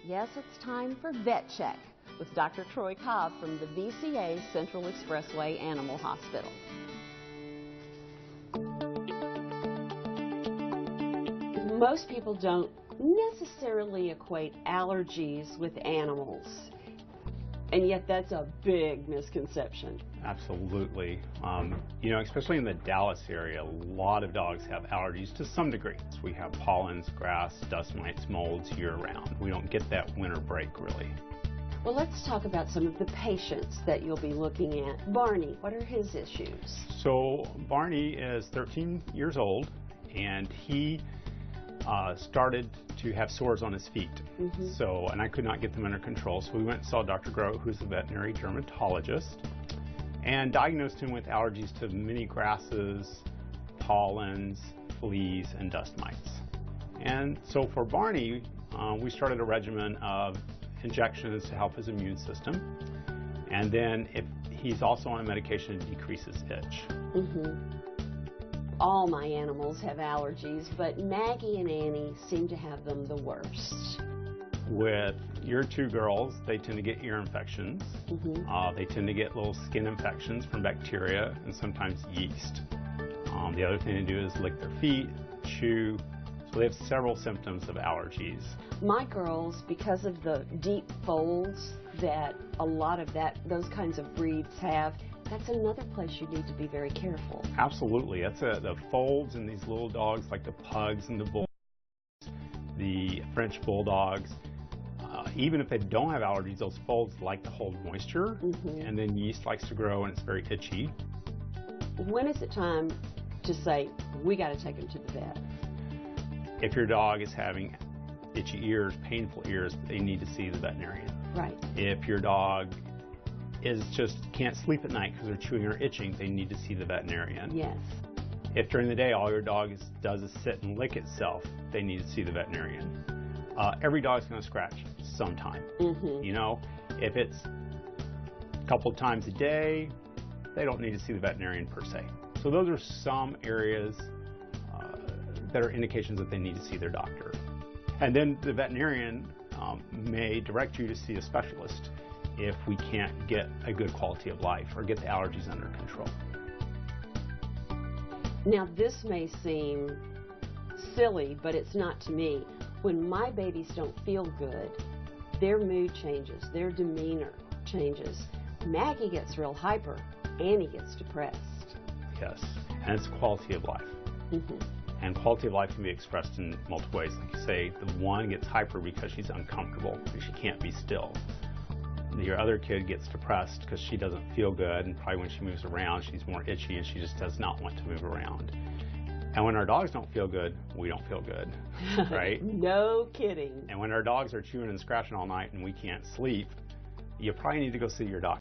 Yes, it's time for Vet Check with Dr. Troy Cobb from the VCA Central Expressway Animal Hospital. Most people don't necessarily equate allergies with animals, and yet that's a big misconception. Absolutely. You know, especially in the Dallas area, a lot of dogs have allergies to some degree. We have pollens, grass, dust mites, molds year-round. We don't get that winter break, really. Well, let's talk about some of the patients that you'll be looking at. Barney, what are his issues? So Barney is 13 years old, and he started to have sores on his feet. And I could not get them under control. So we went and saw Dr. Grote, who's a veterinary dermatologist, and diagnosed him with allergies to many grasses, pollens, fleas, and dust mites. And so for Barney, we started a regimen of injections to help his immune system. And then if he's also on a medication to decrease his itch. All my animals have allergies, but Maggie and Annie seem to have them the worst. With your two girls, they tend to get ear infections. They tend to get little skin infections from bacteria and sometimes yeast. The other thing to do is lick their feet, chew. So they have several symptoms of allergies. My girls, because of the deep folds that a lot of those kinds of breeds have, that's another place you need to be very careful. Absolutely. That's the folds in these little dogs, like the pugs and the bulls, the French bulldogs. Even if they don't have allergies, those folds like to hold moisture, and then yeast likes to grow, and it's very itchy. When is it time to say, we got to take him to the vet? If your dog is having itchy ears, painful ears, they need to see the veterinarian. Right. If your dog can't sleep at night because they're chewing or itching, they need to see the veterinarian. Yes. If during the day all your dog does is sit and lick itself, they need to see the veterinarian. Every dog's going to scratch sometime. You know, if it's a couple of times a day, they don't need to see the veterinarian per se. So those are some areas that are indications that they need to see their doctor. And then the veterinarian may direct you to see a specialist if we can't get a good quality of life or get the allergies under control. Now, this may seem silly, but it's not to me. When my babies don't feel good, their mood changes, their demeanor changes. Maggie gets real hyper, Annie gets depressed. Yes, and it's quality of life. And quality of life can be expressed in multiple ways. Like you say, the one gets hyper because she's uncomfortable, because she can't be still. Your other kid gets depressed because she doesn't feel good, and probably when she moves around, she's more itchy and she just does not want to move around. And when our dogs don't feel good, we don't feel good, right? No kidding. And when our dogs are chewing and scratching all night and we can't sleep, you probably need to go see your doctor.